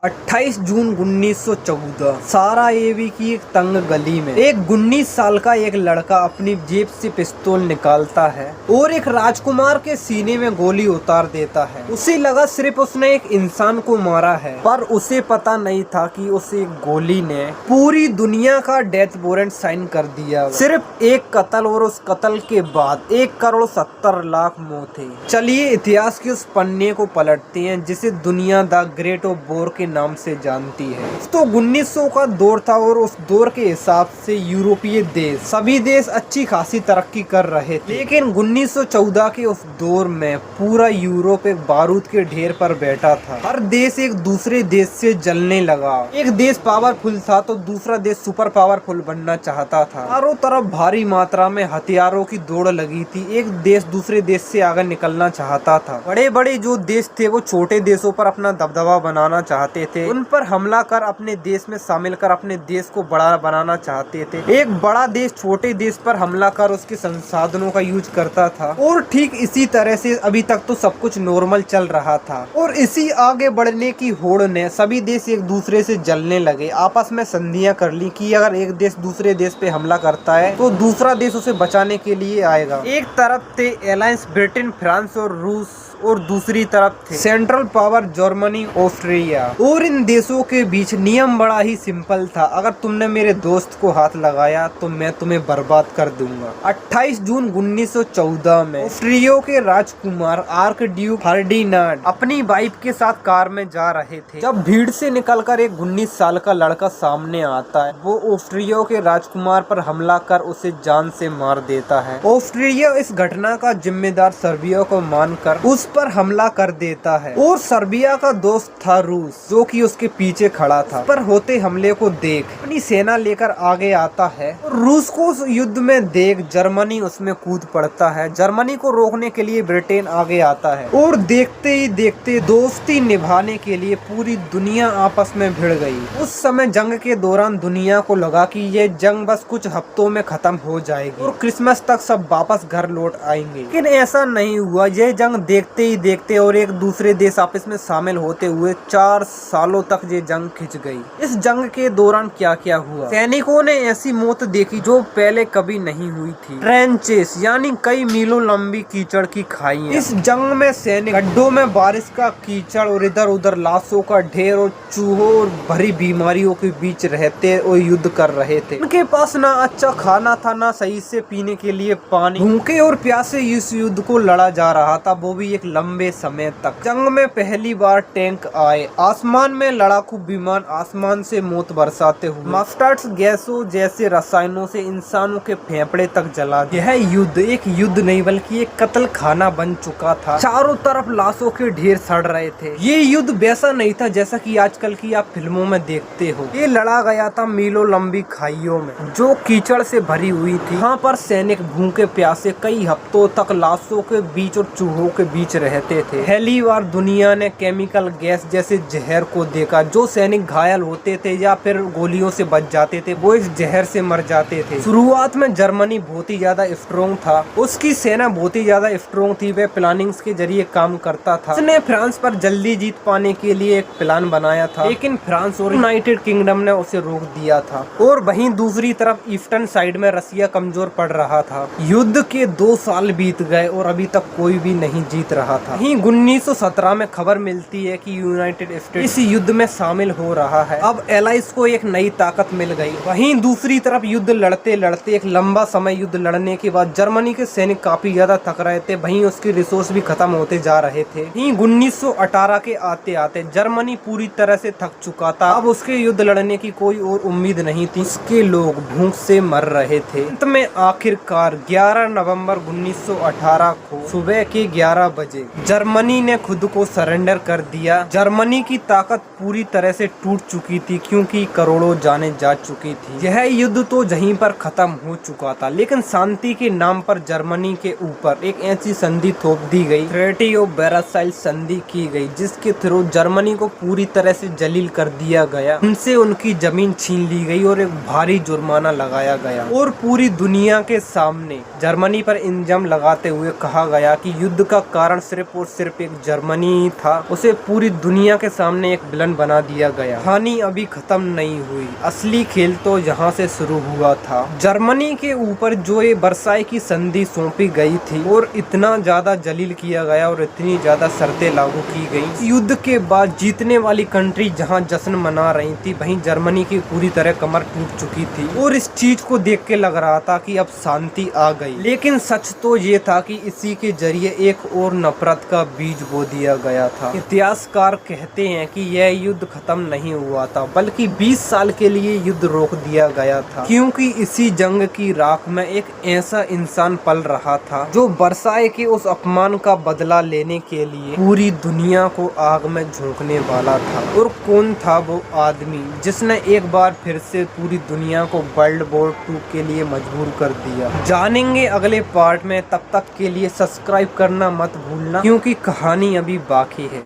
28 जून 1914 Sarajevo की एक तंग गली में एक 19 साल का एक लड़का अपनी जेब से पिस्तौल निकालता है और एक राजकुमार के सीने में गोली उतार देता है। उसे लगा सिर्फ उसने एक इंसान को मारा है, पर उसे पता नहीं था कि उस एक गोली ने पूरी दुनिया का डेथ वारंट साइन कर दिया। सिर्फ एक कत्ल और उस कत्ल के बाद 1,70,00,000 मौतें। चलिए इतिहास के उस पन्ने को पलटते हैं जिसे दुनिया द ग्रेट ऑफ वॉर के नाम से जानती है। तो 1900 का दौर था और उस दौर के हिसाब से यूरोपीय देश सभी देश अच्छी खासी तरक्की कर रहे थे, लेकिन 1914 के उस दौर में पूरा यूरोप एक बारूद के ढेर पर बैठा था। हर देश एक दूसरे देश से जलने लगा। एक देश पावरफुल था तो दूसरा देश सुपर पावरफुल बनना चाहता था। चारों तरफ भारी मात्रा में हथियारों की दौड़ लगी थी। एक देश दूसरे देश से आगे निकलना चाहता था। बड़े बड़े जो देश थे वो छोटे देशों पर अपना दबदबा बनाना चाहते थे, उन पर हमला कर अपने देश में शामिल कर अपने देश को बड़ा बनाना चाहते थे। एक बड़ा देश छोटे देश पर हमला कर उसके संसाधनों का यूज करता था और ठीक इसी तरह से अभी तक तो सब कुछ नॉर्मल चल रहा था। और इसी आगे बढ़ने की होड़ ने सभी देश एक दूसरे से जलने लगे। आपस में संधियां कर ली कि अगर एक देश दूसरे देश पे हमला करता है तो दूसरा देश उसे बचाने के लिए आएगा। एक तरफ थे अलायंस ब्रिटेन, फ्रांस और रूस और दूसरी तरफ थे सेंट्रल पावर जर्मनी, ऑस्ट्रेलिया। और इन देशों के बीच नियम बड़ा ही सिंपल था, अगर तुमने मेरे दोस्त को हाथ लगाया तो मैं तुम्हें बर्बाद कर दूंगा। 28 जून 1914 में ऑस्ट्रिया के राजकुमार आर्कड्यूक फर्डिनांड अपनी वाइफ के साथ कार में जा रहे थे जब भीड़ से निकलकर एक 19 साल का लड़का सामने आता है। वो ऑस्ट्रिया के राजकुमार पर हमला कर उसे जान से मार देता है। ऑस्ट्रिया इस घटना का जिम्मेदार सर्बिया को मानकर उस पर हमला कर देता है और सर्बिया का दोस्त था रूस, जो कि उसके पीछे खड़ा था। पर होते हमले को देख अपनी सेना लेकर आगे आता है और रूस को उस युद्ध में देख जर्मनी उसमें कूद पड़ता है। जर्मनी को रोकने के लिए ब्रिटेन आगे आता है और देखते ही देखते दोस्ती निभाने के लिए पूरी दुनिया आपस में भिड़ गई। उस समय जंग के दौरान दुनिया को लगा कि ये जंग बस कुछ हफ्तों में खत्म हो जाएगी और क्रिसमस तक सब वापस घर लौट आएंगे, लेकिन ऐसा नहीं हुआ। यह जंग देखते ही देखते और एक दूसरे देश आपस में शामिल होते हुए 4 सालों तक ये जंग खिंच गई। इस जंग के दौरान क्या क्या हुआ? सैनिकों ने ऐसी मौत देखी जो पहले कभी नहीं हुई थी। ट्रेंचेस यानी कई मीलों लंबी कीचड़ की खाई। इस जंग में सैनिक गड्ढों में बारिश का कीचड़ और इधर उधर लाशों का ढेर और चूहों और भरी बीमारियों के बीच रहते और युद्ध कर रहे थे। उनके पास ना अच्छा खाना था, ना सही से पीने के लिए पानी। भूखे और प्यासे इस युद्ध को लड़ा जा रहा था, वो भी एक लंबे समय तक। जंग में पहली बार टैंक आए, आसमान में लड़ाकू विमान आसमान से मौत बरसाते हुए मस्टर्ड गैसों जैसे रसायनों से इंसानों के फेफड़े तक जला दिया। यह युद्ध एक युद्ध नहीं बल्कि एक कत्ल खाना बन चुका था। चारों तरफ लाशों के ढेर सड़ रहे थे। ये युद्ध वैसा नहीं था जैसा कि आजकल की आप फिल्मों में देखते हो। ये लड़ा गया था मीलों लंबी खाइयों में जो कीचड़ से भरी हुई थी। यहाँ पर सैनिक भूखे प्यासे कई हफ्तों तक लाशों के बीच और चूहों के बीच रहते थे। पहली बार दुनिया ने केमिकल गैस जैसे जहर को देखा। जो सैनिक घायल होते थे या फिर गोलियों से बच जाते थे वो इस जहर से मर जाते थे। शुरुआत में जर्मनी बहुत ही ज्यादा स्ट्रॉन्ग था, उसकी सेना बहुत ही ज्यादा स्ट्रॉन्ग थी। वह प्लानिंग्स के जरिए काम करता था। उसने फ्रांस पर जल्दी जीत पाने के लिए एक प्लान बनाया था, लेकिन फ्रांस और यूनाइटेड किंगडम ने उसे रोक दिया था। और वहीं दूसरी तरफ ईस्टर्न साइड में रसिया कमजोर पड़ रहा था। युद्ध के 2 साल बीत गए और अभी तक कोई भी नहीं जीत रहा था। 1917 में खबर मिलती है कि यूनाइटेड स्टेट्स इस युद्ध में शामिल हो रहा है। अब एलाइज को एक नई ताकत मिल गई। वहीं दूसरी तरफ युद्ध लड़ते लड़ते एक लंबा समय युद्ध लड़ने के बाद जर्मनी के सैनिक काफी ज्यादा थक रहे थे। वहीं उसके रिसोर्स भी खत्म होते जा रहे थे। 1918 के आते आते जर्मनी पूरी तरह से थक चुका था। अब उसके युद्ध लड़ने की कोई और उम्मीद नहीं थी। उसके लोग भूख से मर रहे थे। अंत में आखिरकार 11 नवंबर 1918 को सुबह के 11 बजे जर्मनी ने खुद को सरेंडर कर दिया। जर्मनी की ताकत पूरी तरह से टूट चुकी थी क्योंकि करोड़ों जाने जा चुकी थी। यह युद्ध तो यहीं पर खत्म हो चुका था, लेकिन शांति के नाम पर जर्मनी के ऊपर एक ऐसी संधि थोप दी गई, ट्रीटी ऑफ वर्साइल संधि की गई, जिसके थ्रू जर्मनी को पूरी तरह से जलील कर दिया गया। उनसे उनकी जमीन छीन ली गई और एक भारी जुर्माना लगाया गया और पूरी दुनिया के सामने जर्मनी पर इल्जाम लगाते हुए कहा गया कि युद्ध का कारण सिर्फ और सिर्फ एक जर्मनी था। उसे पूरी दुनिया के सामने एक विलन बना दिया गया। कहानी अभी खत्म नहीं हुई, असली खेल तो यहाँ से शुरू हुआ था। जर्मनी के ऊपर जो ये वर्साई की संधि सौंपी गई थी और इतना ज्यादा जलील किया गया और इतनी ज्यादा शर्तें लागू की गई, युद्ध के बाद जीतने वाली कंट्री जहाँ जश्न मना रही थी, वहीं जर्मनी की पूरी तरह कमर टूट चुकी थी और इस चीज को देख के लग रहा था कि अब शांति आ गई। लेकिन सच तो ये था कि इसी के जरिए एक और नफरत का बीज बो दिया गया था। इतिहासकार कहते हैं कि यह युद्ध खत्म नहीं हुआ था, बल्कि 20 साल के लिए युद्ध रोक दिया गया था, क्योंकि इसी जंग की राख में एक ऐसा इंसान पल रहा था जो वर्साई के उस अपमान का बदला लेने के लिए पूरी दुनिया को आग में झोंकने वाला था। और कौन था वो आदमी जिसने एक बार फिर से पूरी दुनिया को वर्ल्ड वॉर 2 के लिए मजबूर कर दिया? जानेंगे अगले पार्ट में। तब तक के लिए सब्सक्राइब करना मत भूलना, क्योंकि कहानी अभी बाकी है।